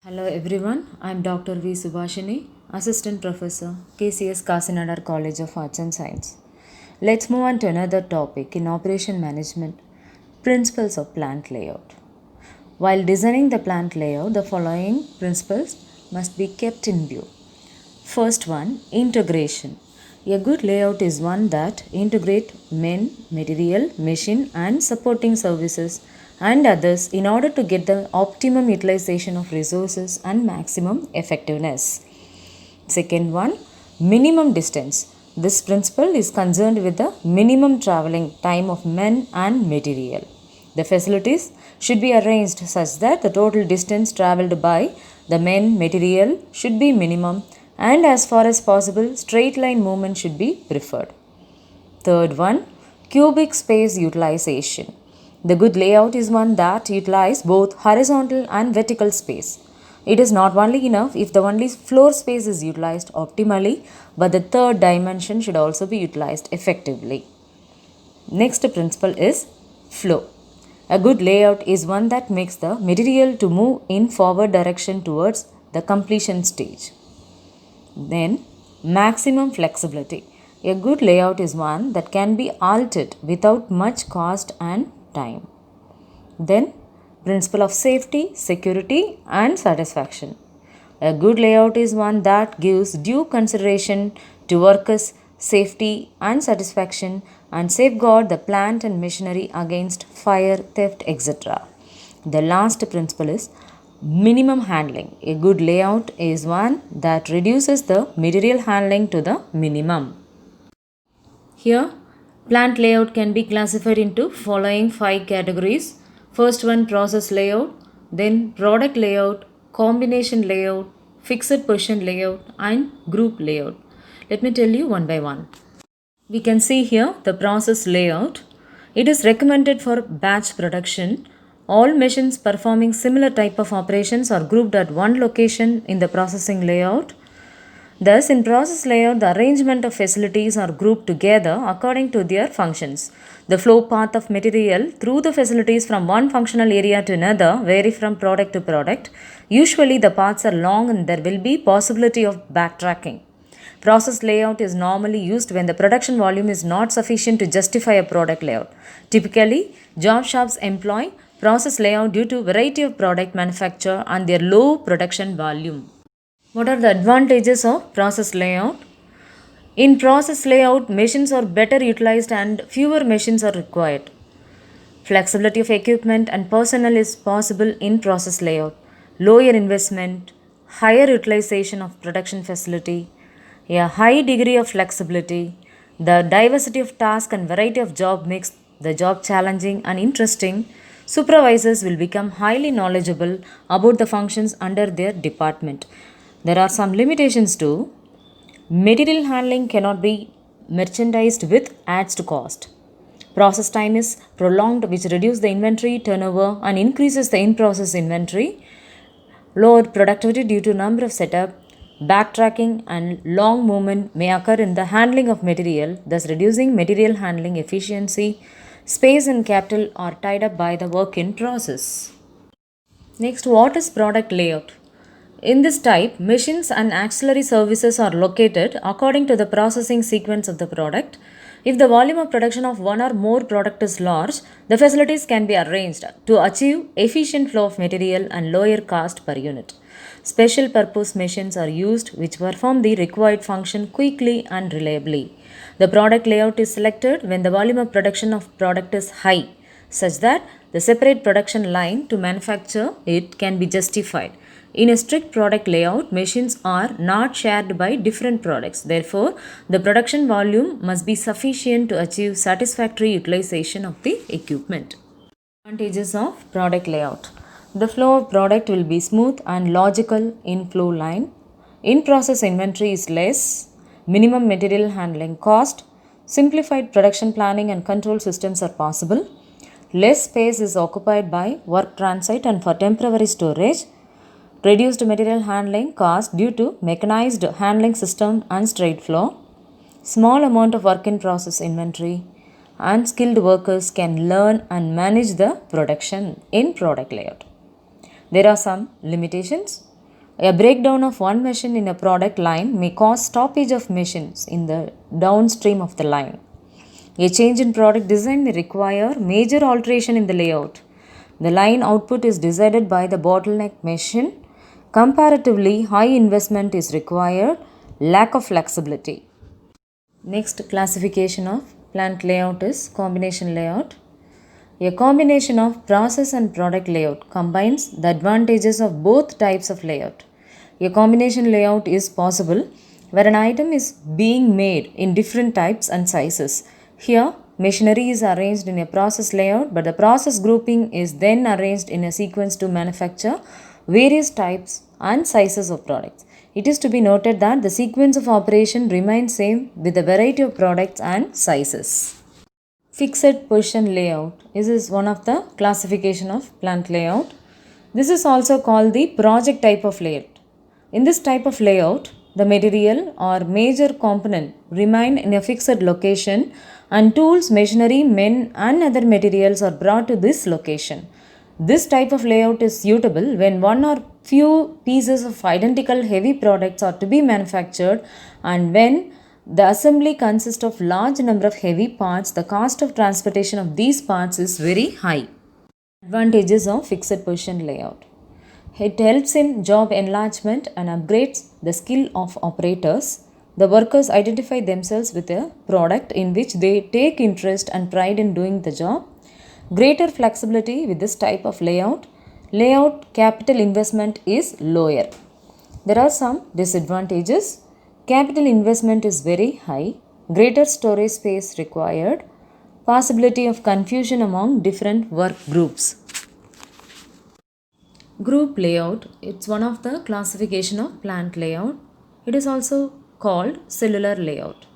Hello everyone, I am Dr. V. Subhashini, Assistant Professor, KCS Kasinadar College of Arts and Science. Let's move on to another topic in Operation Management, Principles of Plant Layout. While designing the plant layout, the following principles must be kept in view. First one, integration. A good layout is one that integrate men, material, machine and supporting services and others in order to get the optimum utilization of resources and maximum effectiveness. Second one, minimum distance. This principle is concerned with the minimum traveling time of men and material. The facilities should be arranged such that the total distance traveled by the men material should be minimum and as far as possible straight line movement should be preferred. Third one, cubic space utilization. The good layout is one that utilizes both horizontal and vertical space. It is not only enough if the only floor space is utilized optimally, but the third dimension should also be utilized effectively. Next principle is flow. A good layout is one that makes the material to move in forward direction towards the completion stage. Then, maximum flexibility. A good layout is one that can be altered without much cost and time. Then, principle of safety, security, and satisfaction. A good layout is one that gives due consideration to workers' safety and satisfaction and safeguard the plant and machinery against fire, theft, etc. The last principle is minimum handling. A good layout is one that reduces the material handling to the minimum. Here, plant layout can be classified into following 5 categories. First one, process layout, then product layout, combination layout, fixed position layout and group layout. Let me tell you one by one. We can see here the process layout. It is recommended for batch production. All machines performing similar type of operations are grouped at one location in the processing layout. Thus, in process layout, the arrangement of facilities are grouped together according to their functions. The flow path of material through the facilities from one functional area to another vary from product to product. Usually, the paths are long and there will be possibility of backtracking. Process layout is normally used when the production volume is not sufficient to justify a product layout. Typically, job shops employ process layout due to variety of product manufacture and their low production volume. What are the advantages of process layout? In process layout, machines are better utilized and fewer machines are required. Flexibility of equipment and personnel is possible in process layout. Lower investment, higher utilization of production facility, a high degree of flexibility. The diversity of task and variety of job makes the job challenging and interesting. Supervisors will become highly knowledgeable about the functions under their department. There are some limitations too. Material handling cannot be merchandised with adds to cost. Process time is prolonged, which reduces the inventory turnover and increases the in-process inventory. Lower productivity due to number of setup, backtracking and long movement may occur in the handling of material, thus reducing material handling efficiency. Space and capital are tied up by the work in process. Next, what is product layout? In this type, machines and ancillary services are located according to the processing sequence of the product. If the volume of production of one or more product is large, the facilities can be arranged to achieve efficient flow of material and lower cost per unit. Special purpose machines are used which perform the required function quickly and reliably. The product layout is selected when the volume of production of product is high, such that the separate production line to manufacture it can be justified. In a strict product layout, machines are not shared by different products. Therefore, the production volume must be sufficient to achieve satisfactory utilization of the equipment. Advantages of product layout. The flow of product will be smooth and logical in flow line. In-process inventory is less. Minimum material handling cost. Simplified production planning and control systems are possible. Less space is occupied by work transit and for temporary storage. Reduced material handling cost due to mechanized handling system and straight flow. Small amount of work in process inventory and skilled workers can learn and manage the production in product layout. There are some limitations. A breakdown of one machine in a product line may cause stoppage of machines in the downstream of the line. A change in product design may require major alteration in the layout. The line output is decided by the bottleneck machine. Comparatively, high investment is required, lack of flexibility. Next classification of plant layout is combination layout. A combination of process and product layout combines the advantages of both types of layout. A combination layout is possible where an item is being made in different types and sizes. Here, machinery is arranged in a process layout, but the process grouping is then arranged in a sequence to manufacture various types and sizes of products. It is to be noted that the sequence of operation remains same with a variety of products and sizes. Fixed position layout. This is one of the classification of plant layout. This is also called the project type of layout. In this type of layout, the material or major component remain in a fixed location and tools, machinery, men and other materials are brought to this location. This type of layout is suitable when one or few pieces of identical heavy products are to be manufactured, and when the assembly consists of large number of heavy parts, the cost of transportation of these parts is very high. Advantages of fixed position layout. It helps in job enlargement and upgrades the skill of operators. The workers identify themselves with a product in which they take interest and pride in doing the job. Greater flexibility with this type of layout. Layout capital investment is lower. There are some disadvantages. Capital investment is very high. Greater storage space required. Possibility of confusion among different work groups. Group layout. It's one of the classification of plant layout. It is also called cellular layout.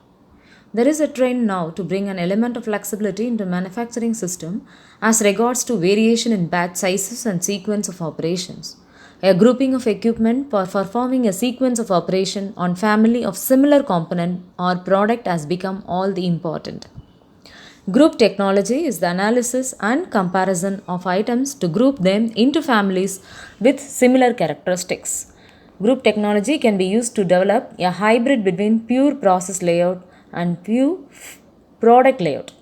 There is a trend now to bring an element of flexibility into manufacturing system as regards to variation in batch sizes and sequence of operations. A grouping of equipment for performing a sequence of operation on family of similar component or product has become all the important. Group technology is the analysis and comparison of items to group them into families with similar characteristics. Group technology can be used to develop a hybrid between pure process layout and pure product layout.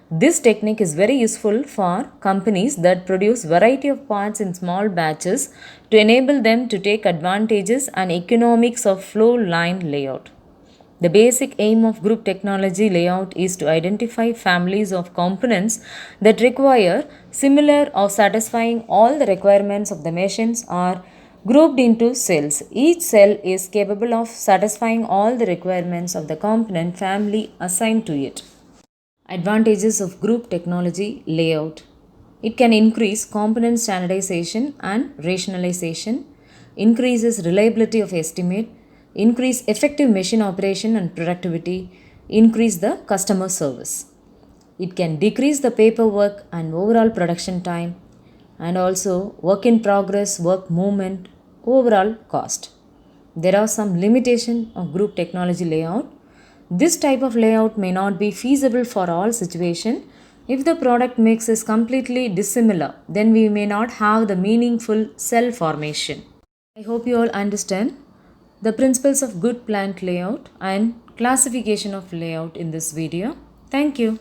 This technique is very useful for companies that produce variety of parts in small batches to enable them to take advantages and economics of flow line layout. The basic aim of group technology layout is to identify families of components that require similar or satisfying all the requirements of the machines are grouped into cells. Each cell is capable of satisfying all the requirements of the component family assigned to it. Advantages of group technology layout. It can increase component standardization and rationalization, increases reliability of estimate, increase effective machine operation and productivity, increase the customer service. It can decrease the paperwork and overall production time, and also work in progress, work movement, overall cost. There are some limitations of group technology layout. This type of layout may not be feasible for all situations. If the product mix is completely dissimilar, then we may not have the meaningful cell formation. I hope you all understand the principles of good plant layout and classification of layout in this video. Thank you.